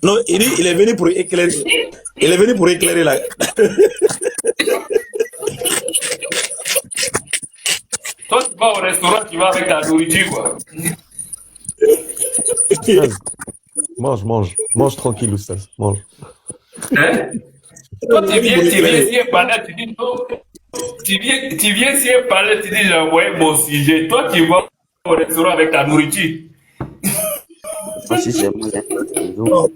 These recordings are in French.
Non, il dit, il est venu pour éclairer. Il est venu pour éclairer la. Toi, tu vas au restaurant, tu vas avec ta nourriture, quoi. Oustaz, mange tranquille, Oustaz, mange. Hein? Toi, Il est venu pour tu viens éclairer. s'y parler, tu dis non. Tu viens s'y parler, tu dis j'ai envoyé mon sujet. Toi, tu vas au restaurant avec ta nourriture. Moi, si c'est moi, j'ai un Non,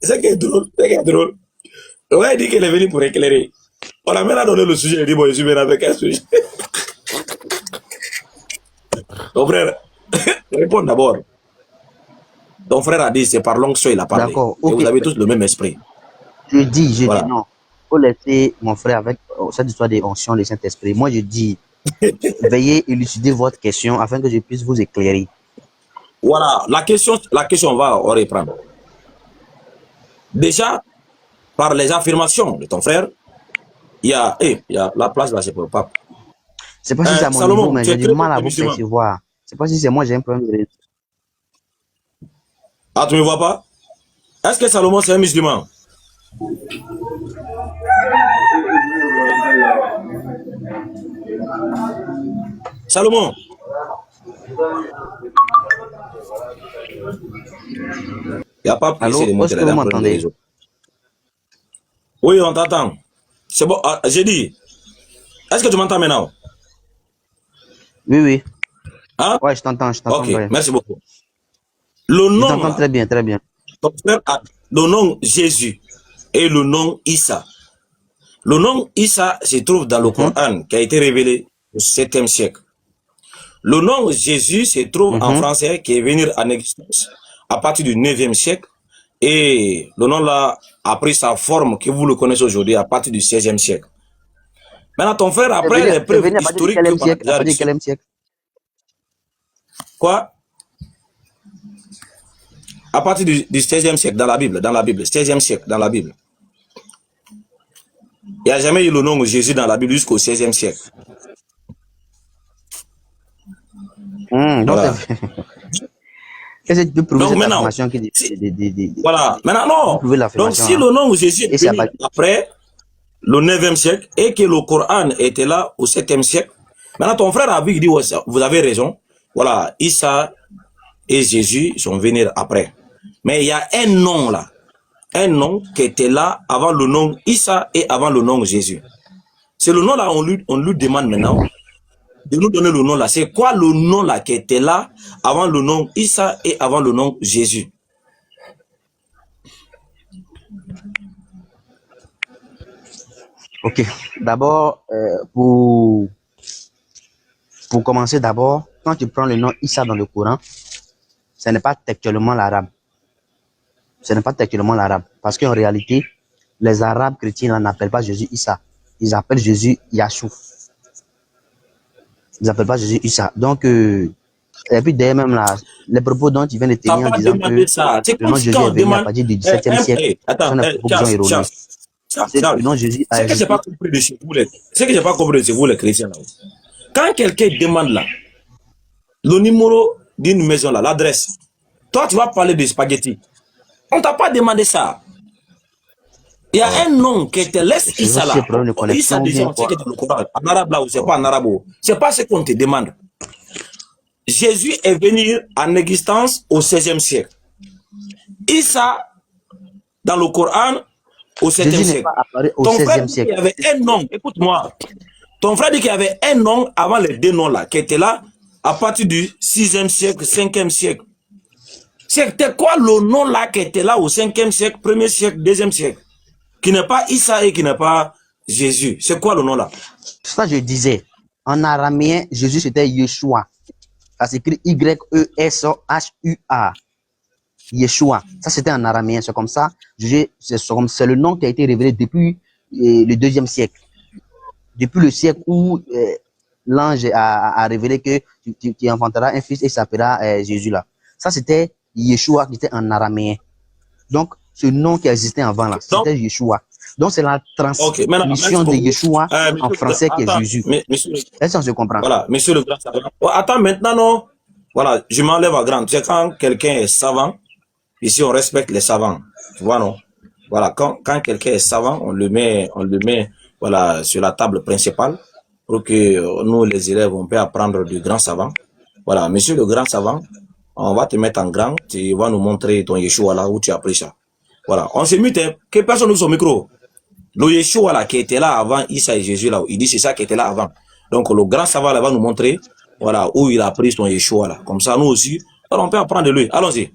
c'est qui est drôle. C'est qui est drôle. Ouais, il dit qu'il est venu pour éclairer. On a maintenant donné le sujet. Il dit, bon, je suis venu avec un sujet. Ton frère, réponds d'abord. Ton frère a dit, c'est par l'onction il a parlé. D'accord, Et vous ok. avez tous le même esprit. Je dis Voilà. non. Faut laisser mon frère avec cette histoire des onctions, le Saint-Esprit. Moi, je dis, veuillez élucider votre question afin que je puisse vous éclairer. Voilà, la question, on va reprendre. Déjà, par les affirmations de ton frère, il y a la place là, c'est pour le pape. C'est pas si c'est à mon niveau, Salomon, mais tu j'ai es du très mal à vous musulman. percevoir. C'est pas si c'est moi, j'ai un problème de... Ah, tu ne me vois pas? Est-ce que Salomon, c'est un musulman? Salomon, il n'y a pas pu essayer Allô, de monter est-ce que vous là dans le m'entendez? réseau. Oui, on t'entend. C'est bon, j'ai dit. Est-ce que tu m'entends maintenant? Oui, oui. Hein? Ouais, je t'entends Ok, bien. merci beaucoup. Le Je nom t'entends là, très bien, très bien. ton frère a le nom Jésus et le nom Issa. Le nom Issa se trouve dans le Coran qui a été révélé au 7e siècle. Le nom Jésus se trouve en français qui est venu en existence à partir du 9e siècle. Et le nom là a pris sa forme que vous le connaissez aujourd'hui à partir du 16e siècle. Maintenant, ton frère, après les C'est preuves venu à partir de historiques quel qu'on a siècle? À déjà partir de reçues. quel siècle? Quoi? À partir du 16e siècle, dans la Bible, 16e siècle, dans la Bible. Il n'y a jamais eu le nom de Jésus dans la Bible jusqu'au 16e siècle. Donc, Voilà. est-ce que tu peux prouver Donc cette maintenant, affirmation qui voilà. Maintenant, non. prouver Donc l'affirmation, si hein? le nom de Jésus Et est c'est à venu partir... après le 9e siècle et que le Coran était là au 7e siècle, maintenant ton frère a vu, il dit, ouais, vous avez raison. Voilà, Issa et Jésus sont venus après. Mais il y a un nom là. Un nom qui était là avant le nom Issa et avant le nom Jésus. C'est le nom là, on lui demande maintenant de nous donner le nom là. C'est quoi le nom là qui était là avant le nom Issa et avant le nom Jésus? Ok. D'abord, pour commencer d'abord, quand tu prends le nom Issa dans le Coran, ce n'est pas textuellement l'arabe. Ce n'est pas textuellement l'arabe. Parce qu'en réalité, les Arabes chrétiens n'appellent pas Jésus Issa. Ils appellent Jésus Yahshua. Ils n'appellent pas Jésus Issa. Donc, et puis d'ailleurs même là, les propos dont tu viens de tenir en disant que Ça. le nom Jésus est venu à partir du 17e siècle, Attends, sont des propos qui sont erronés. Le nom Jésus a c'est que j'ai pas compris de chez vous les, c'est que j'ai pas compris de chez vous les chrétiens là. Quand quelqu'un demande là, le numéro d'une maison là, l'adresse, toi tu vas parler de spaghetti. On t'a pas demandé ça. Il y a un nom qui te laisse Issa là. Issa déjà, on sait que c'est le Coran. En arabe là ou c'est pas en arabe. C'est pas ce qu'on te demande. Jésus est venu en existence au 16e siècle. Issa, dans le Coran, au 7e siècle. Ton frère dit qu'il y avait un nom, écoute-moi. Ton frère dit qu'il y avait un nom avant les deux noms là, qui étaient là à partir du 6e siècle, 5e siècle. C'était quoi le nom là qui était là au 5e siècle, 1er siècle, 2e siècle? Qui n'est pas Issa et qui n'est pas Jésus. C'est quoi le nom là? Ça, je disais. En araméen, Jésus c'était Yeshua. Ça s'écrit Y-E-S-H-U-A. Yeshua. Ça, c'était en araméen. C'est comme ça. C'est le nom qui a été révélé depuis le 2e siècle. Depuis le siècle où l'ange a révélé que tu enfanteras un fils et il s'appellera Jésus là. Ça, c'était Yeshua qui était en araméen. Donc, ce nom qui existait avant là, c'était Yeshua. Donc, c'est la transmission de Yeshua en français qui est Jésus. Est-ce qu'on se comprend? Voilà, monsieur le grand savant. Oh, attends, maintenant, non. Voilà, je m'enlève à grand. Tu sais, quand quelqu'un est savant, Ici, on respecte les savants. Tu vois, non? Voilà, quand quelqu'un est savant, on le met, voilà, sur la table principale pour que nous, les élèves, on peut apprendre du grand savant. Voilà, monsieur le grand savant, on va te mettre en grand, tu vas nous montrer ton Yeshua là où tu as pris ça. Voilà, on se mute, hein, que personne n'ouvre son micro. Le Yeshua là qui était là avant Issa et Jésus là, il dit c'est ça qui était là avant. Donc le grand savant là va nous montrer, voilà, où il a pris son Yeshua là. Comme ça, nous aussi, alors, on peut apprendre de lui. Allons-y.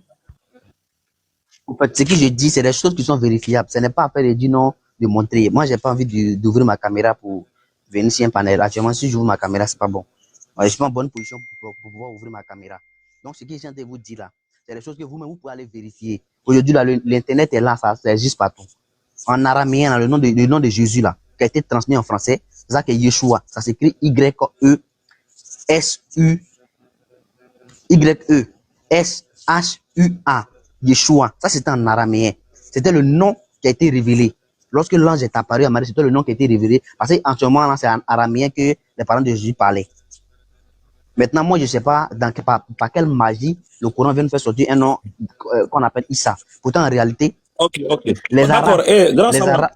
En fait, ce que je dis, c'est des choses qui sont vérifiables. Ce n'est pas affaire de dire non, de montrer. Moi, j'ai pas envie d'ouvrir ma caméra pour venir sur un panel. Actuellement, si j'ouvre ma caméra, c'est pas bon. Moi, je suis pas en bonne position pour pouvoir ouvrir ma caméra. Donc, ce que je viens de vous dire là, c'est des choses que vous-même, vous pouvez aller vérifier. Aujourd'hui, là, l'Internet est là, ça existe partout. En araméen, là, le nom de Jésus là, qui a été transmis en français, c'est ça que Yeshua. Ça s'écrit Y-E-S-U, Y-E-S-H-U-A. Yeshua. Ça, c'était en araméen. C'était le nom qui a été révélé. Lorsque l'ange est apparu à Marie, c'était le nom qui a été révélé. Parce qu'en ce moment, c'est en araméen que les parents de Jésus parlaient. Maintenant, moi, je ne sais pas par quelle magie le Coran vient de faire sortir un nom qu'on appelle Issa. Pourtant, en réalité, Ok. les D'accord. Arabes,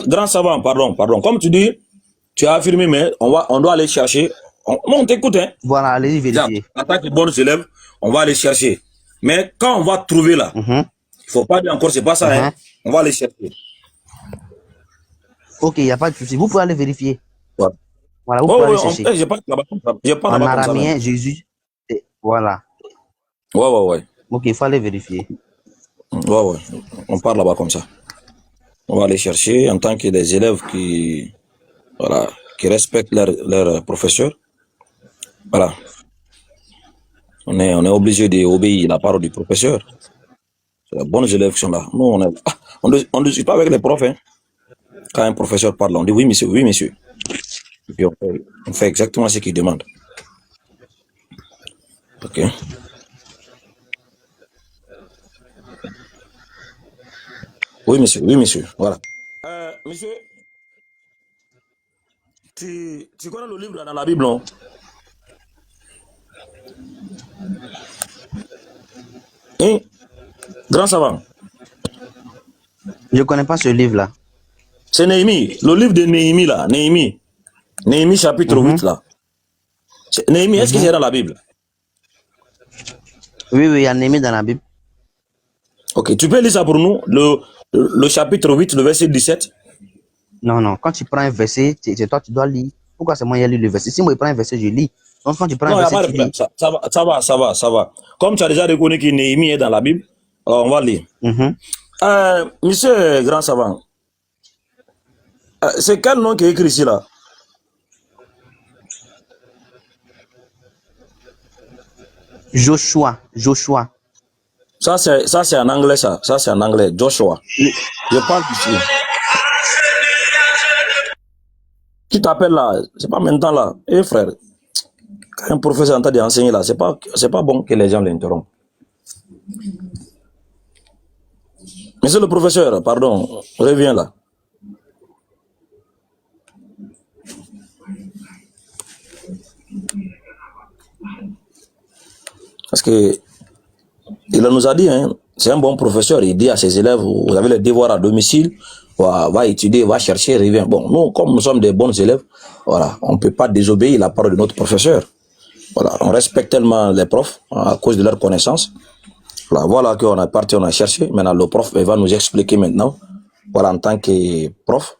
Grand savant, pardon. Comme tu dis, tu as affirmé, mais on doit aller chercher. Non, on t'écoute, hein. voilà, allez-y vérifier. En tant que bons élèves, on va aller chercher. Mais quand on va trouver là, il faut pas dire encore, c'est pas ça, hein. On va aller chercher. Ok, il n'y a pas de souci. Vous pouvez aller vérifier. Ouais. Voilà, vous pouvez aller chercher. J'ai pas là-bas comme ça. J'ai pas En là-bas comme ça. araméen, Jésus, voilà. Ouais. Ok, il faut aller vérifier. Ouais. On parle là-bas comme ça. On va aller chercher en tant que des élèves qui respectent leur professeur. Voilà. On est obligé d'obéir la parole du professeur. C'est les bons élèves qui sont là. Nous, on ne discute pas avec les profs, hein. Quand un professeur parle, on dit oui, monsieur. Et puis on fait exactement ce qu'il demande. Ok. Oui, monsieur. Voilà. Monsieur, tu connais le livre dans la Bible, non? Hein? Grand savant. Je ne connais pas ce livre-là. C'est Néhémie. Le livre de Néhémie, là. Néhémie chapitre 8, là. Néhémie, est-ce que c'est dans la Bible? Oui, il y a Néhémie dans la Bible. Ok, tu peux lire ça pour nous, le chapitre 8, le verset 17? Non, quand tu prends un verset, c'est toi qui dois lire. Pourquoi c'est moi qui lis le verset? Si moi je prends un verset, je lis. Donc quand tu prends un verset, tu lis. Ça va. Comme tu as déjà reconnu que Néhémie est dans la Bible, alors on va lire. Monsieur Grand Savant, c'est quel nom qui est écrit ici, là? Joshua. Ça, c'est en anglais, ça. Ça, c'est en anglais. Joshua. Je parle ici. Qui t'appelle là? C'est pas maintenant là. Eh frère, quand un professeur est en train d'enseigner là, c'est pas bon que les gens l'interrompent. Monsieur le professeur, pardon, reviens là. Parce que il nous a dit, hein, c'est un bon professeur, il dit à ses élèves, vous avez les devoirs à domicile, va étudier, va chercher, revient. Bon, nous, comme nous sommes des bons élèves, voilà, on ne peut pas désobéir la parole de notre professeur. Voilà, on respecte tellement les profs à cause de leur connaissance. Voilà qu'on est parti, on a cherché. Maintenant, le prof va nous expliquer maintenant, voilà, en tant que prof,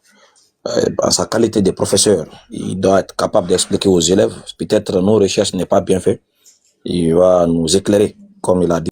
en sa qualité de professeur, il doit être capable d'expliquer aux élèves. Peut-être nos recherches n'est pas bien fait. Il va nous éclairer, comme il a dit.